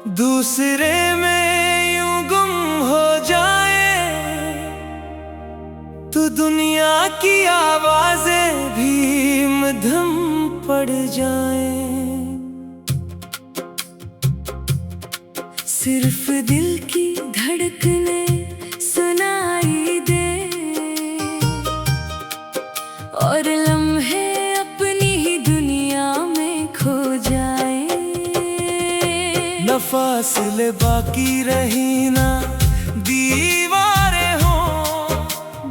दूसरे में यूं गुम हो जाए तो दुनिया की आवाजें भी मध्यम पड़ जाए। सिर्फ दिल की धड़कने सुनाई दे और लम्हे अपनी ही दुनिया में खो जाए। न फासले बाकी रही ना दीवारें हो,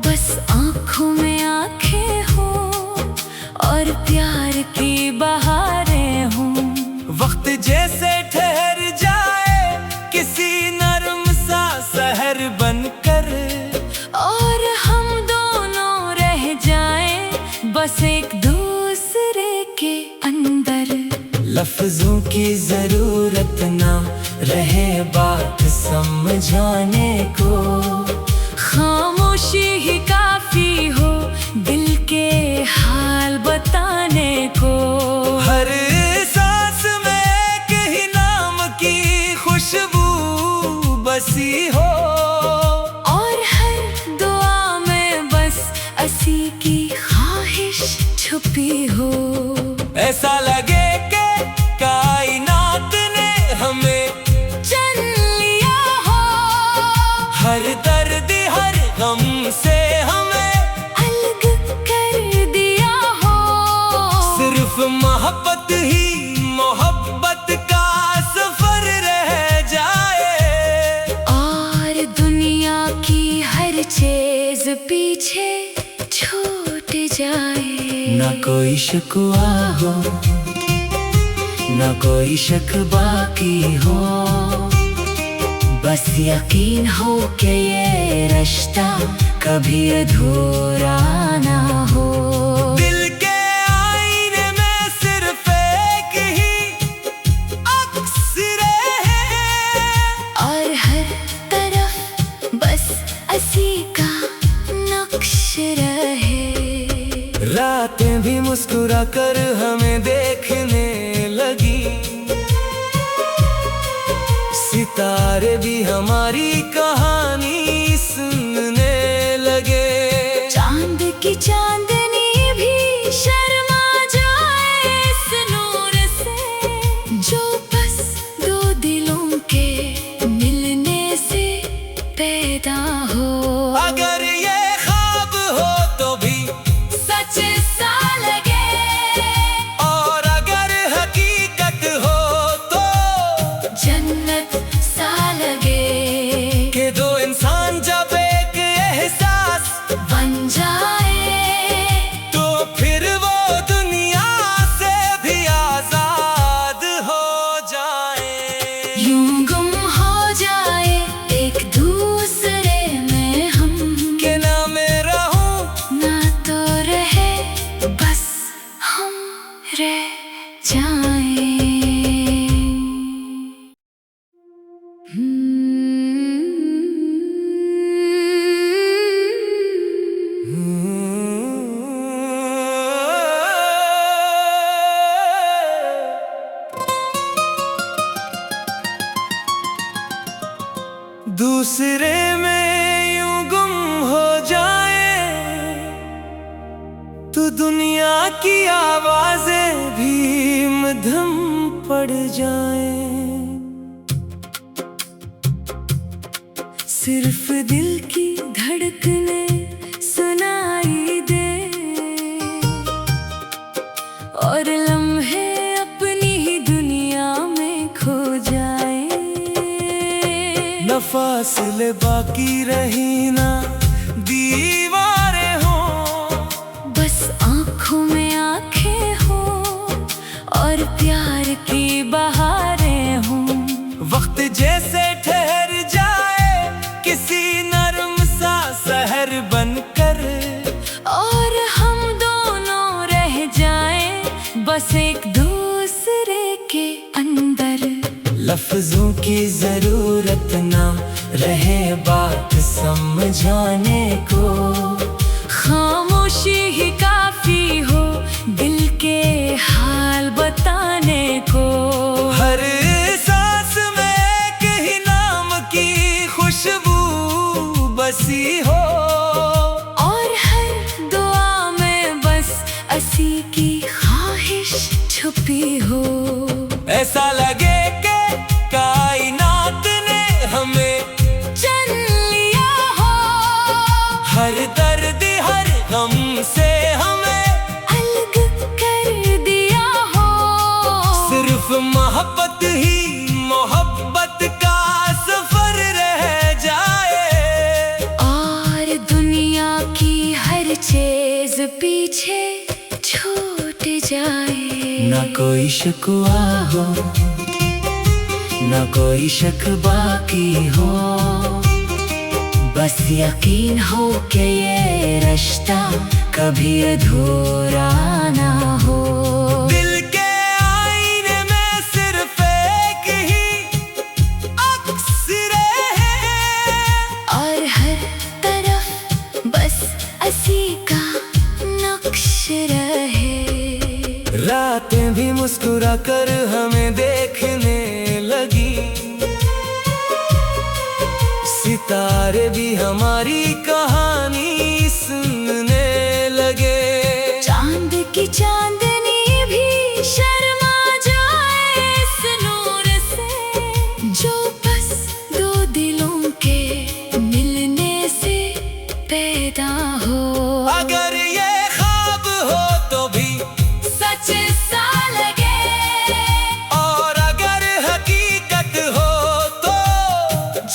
बस आँखों में आँखें हो और प्यार की बहारें हों। वक्त जैसे ठहर जाए किसी नरम सा शहर बनकर, और हम दोनों रह जाएं बस एक दूसरे के अंदर। लफ्जों की जरूरत ना रहे बात समझाने को, खामोशी ही काफी हो दिल के हाल बताने को। हर सांस में एक ही नाम की खुशबू बसी हो, और हर दुआ में बस असी की ख्वाहिश छुपी हो। ऐसा लगे कि कायनात ने हमें चन लिया हो, हर दर्द हर गम से हमें अलग कर दिया हो। सिर्फ मोहब्बत ही मोहब्बत का सफर रह जाए, और दुनिया की हर चीज पीछे छूट जाए। ना कोई शिकवा हो ना कोई शक बाकी हो, बस यकीन हो कि ये रिश्ता कभी अधूरा ना हो। दिल के आईने में सिर्फ एक ही अक्स रहे, और हर तरफ बस असी का नक्श रहे। रातें भी मुस्कुरा कर हमें देखने लगी, सितारे भी हमारी कहानी सुनने लगे। चांद की चांदनी भी शर्मा जाए इस नूर से, जो बस दो दिलों के मिलने से पैदा हो। अगर ये ख्वाब हो तो भी सच सा लगे, और अगर हकीकत हो तो जन्नत सा लगे। कि दो इंसान जब एक एहसास बन जाए तो फिर वो दुनिया से भी आजाद हो जाए। यूं गुम हो जाए एक दूसरे में हम, कि ना मैं रहूं ना तो रहे बस हम रह जाएं। दूसरे में यूं गुम हो जाए तो दुनिया की आवाजें भी मध्यम पड़ जाए। सिर्फ दिल की धड़कने सुनाई दे और लम्हे अपनी ही दुनिया में खो जाए। न फासले बाकी रही ना दीवारें हो, बस आँखों में आँखें हो और प्यार की बहारें हों। वक्त जैसे ठहर जाए किसी नरम सा शहर बनकर, और हम दोनों रह जाएं बस एक दूसरे के अंदर। लफ्जों की जरूरत ना रहे बात समझाने को। खामोशी ही काफी हो दिल के हाल बताने को। हर सांस में एक ही नाम की खुशबू बसी हो, और हर दुआ में बस असी की ख्वाहिश छुपी हो। ऐसा लगे कि कायनात ने हमें चन लिया हो, हर दर्द हर गम से हमें अलग कर दिया हो। सिर्फ मोहब्बत ही मोहब्बत का सफर रह जाए, और दुनिया की हर चीज पीछे छूट जाए। ना कोई शिकवा हो ना कोई शक बाकी हो, बस यकीन हो कि ये रिश्ता कभी अधूरा ना हो। दिल के आईने में सिर्फ एक ही अक्स रहे, और हर तरफ बस असी का नक्श रहे। रातें भी मुस्कुरा कर हमें देखने लगी, सितारे भी हमारी कहानी सुनने लगे। चांद की चांदनी भी शर्मा जाए इस नूर से, जो बस दो दिलों के मिलने से पैदा हो। अगर ये ख्वाब हो तो भी सच सा लगे, और अगर हकीकत हो तो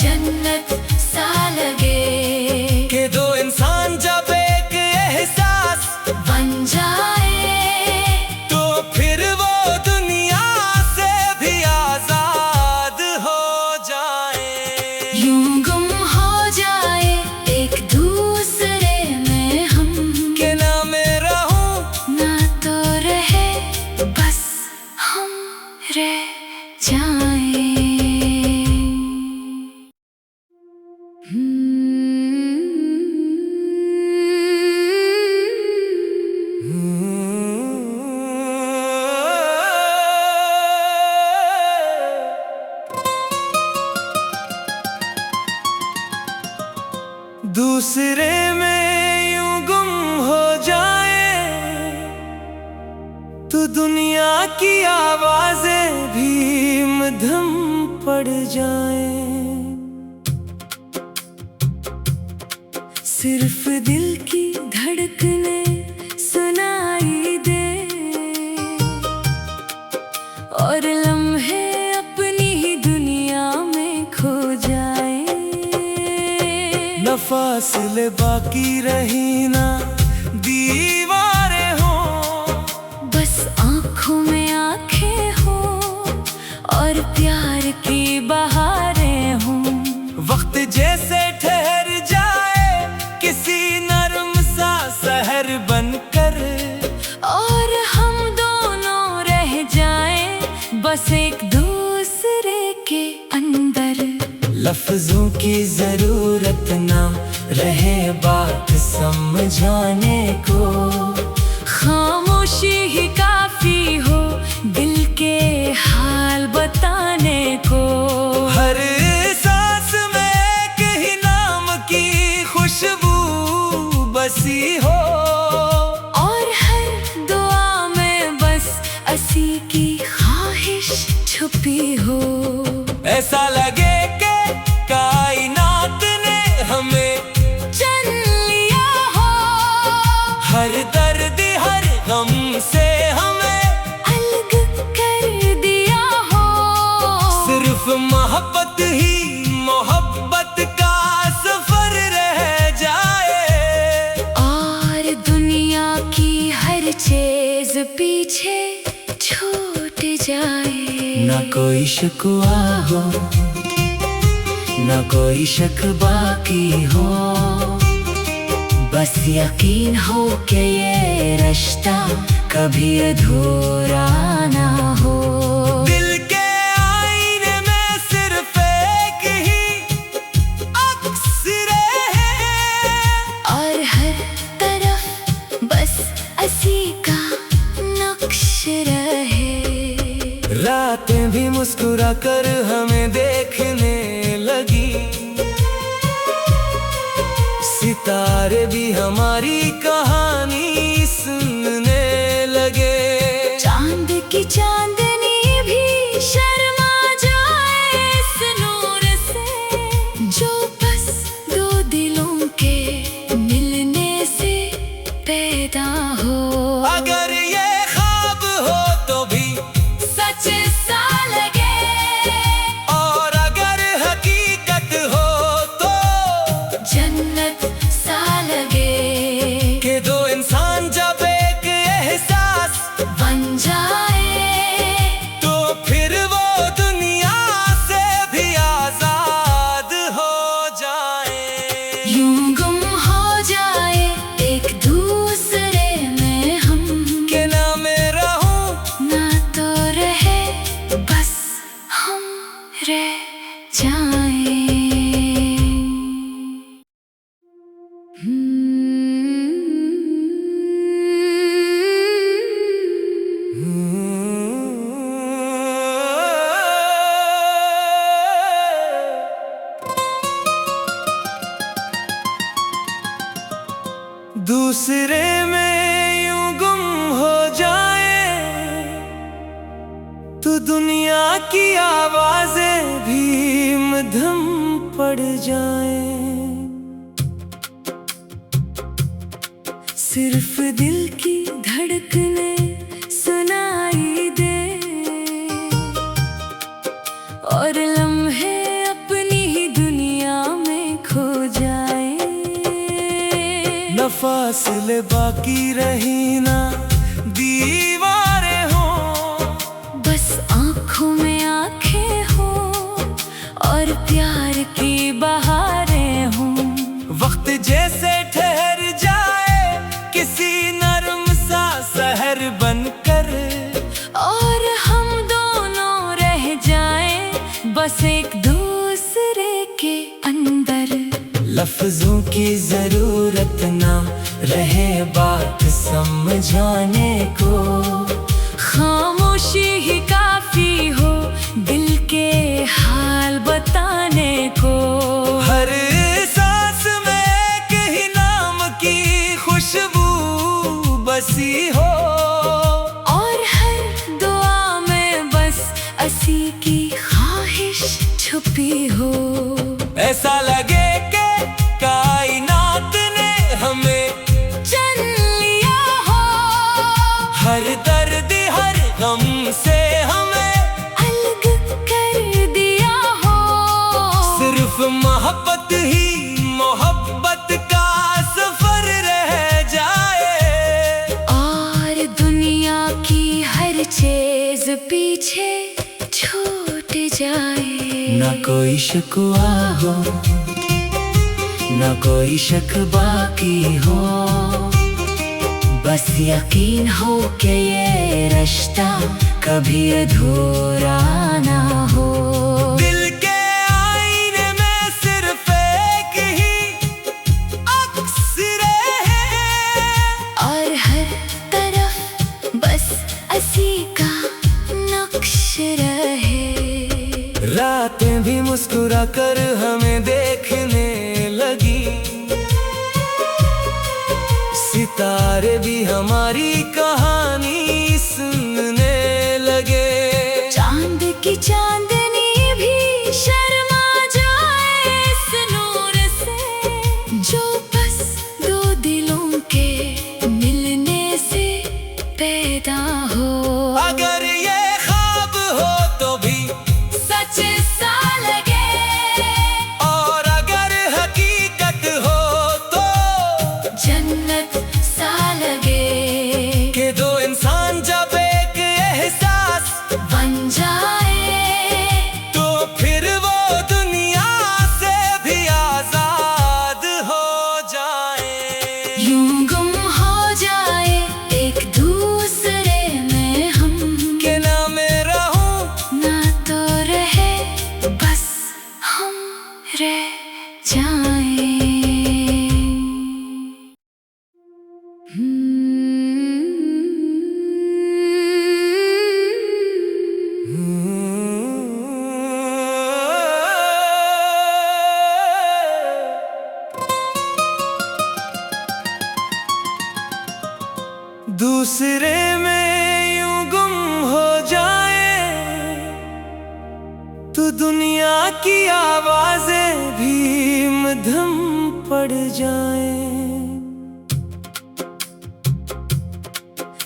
जन्नत सा लगे। कि दो इंसान जब एक एहसास बन जाए तो फिर वो दुनिया से भी आजाद हो जाए। यूं गुम हो जाए एक दूसरे में हम, कि ना मैं रहूं ना तो रहे बस हम रह जाए। दूसरे में यूं गुम हो जाए तो दुनिया की आवाजें भी मध्यम पड़ जाए। सिर्फ दिल की धड़कने सुनाई दे, और लम्हे अपनी ही दुनिया में खो जाए। न फासले बाकी रही ना दीवारें हो, बस आँखों में आँखें हो और प्यार की बहारें हों। वक्त जैसे ठहर जाए किसी नरम सा शहर बनकर, और हम दोनों रह जाएं बस एक दूसरे के अंदर। लफ्जों की जरूरत ना रहे बात समझाने को। खामोशी ही काफी हो दिल के हाल बताने को। हर सांस में एक ही नाम की खुशबू बसी हो, और हर दुआ में बस असी की ख्वाहिश छुपी हो। ऐसा लगे कि कायनात ने हमें चन लिया हो, हर दर्द हर गम से हमें अलग कर दिया हो। सिर्फ मोहब्बत ही मोहब्बत का सफर रह जाए, और दुनिया की हर चीज पीछे छूट जाए। ना कोई शिकवा हो ना कोई शक बाकी हो, बस यकीन हो कि ये रिश्ता कभी अधूरा ना हो। दिल के आईने रातें भी मुस्कुरा कर हमें देखने लगी, सितारे भी हमारी कहानी सुनने लगे। चांद की चांदनी भी शर्मा जाए इस नूर से, जो बस दो दिलों के मिलने से पैदा हो। अगर ये ख्वाब हो तो भी सच सा लगे, और अगर हकीकत हो तो जन्नत सा लगे। कि दो इंसान जब एक एहसास बन जाए तो फिर वो दुनिया से भी आजाद हो जाए। यूं गुम हो जाए एक दूसरे में हम, के ना मैं रहूं ना तो रहे बस हम रह जाए। दूसरे में यूं गुम हो जाए तो दुनिया की आवाजें भी मध्यम पड़ जाए। सिर्फ दिल की धड़कने सुनाई दे, और लम्हे अपनी ही दुनिया में खो जाए। न फासले बाकी रही ना दीवारें हो, बस आँखों में आँखें हो और प्यार की बहारें हों। वक्त जैसे ठहर जाए किसी नरम सा शहर बनकर, और हम दोनों रह जाएं बस एक दूसरे के अंदर। लफ्जों की जरूरत ना रहे बात समझाने को, खामोशी ही काफी हो दिल के हाल बताने को। हर सांस में एक ही नाम की खुशबू बसी हो, और हर दुआ में बस असी की ख्वाहिश छुपी हो। ऐसा लगे कि कायनात ने हमें चल लिया हो, हर दर्द हर गम से हमें अलग कर दिया हो। सिर्फ मोहब्बत ही मोहब्बत का सफर रह जाए, और दुनिया की हर चीज पीछे छूट जाए। ना कोई शिकवा हो ना कोई शक बाकी हो, बस यकीन हो कि ये रिश्ता कभी अधूरा ना हो। दिल के आईने में सिर्फ एक ही अक्स रहे, और हर तरफ बस असी का नक्श रहे। रातें भी मुस्कुरा कर हमें देखने लगी, सितारे भी हमारी कहानी सुनने लगे। चांद की चांदनी भी शर्मा जाए इस नूर से, जो बस दो दिलों के मिलने से पैदा हो। अगर ये ख्वाब हो तो भी सच सा लगे, और अगर हकीकत हो तो जन्नत सा लगे। कि दो तो दुनिया की आवाजें भी मध्यम पड़ जाए।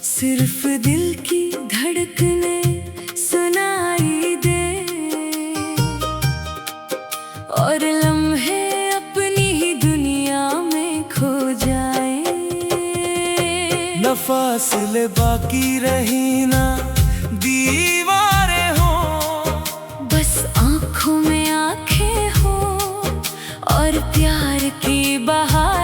सिर्फ दिल की धड़कने सुनाई दे और लम्हे अपनी ही दुनिया में खो जाए। न फासले बाकी रही ना दीवारें हो, बस आँखों में आँखें हो और प्यार की बहार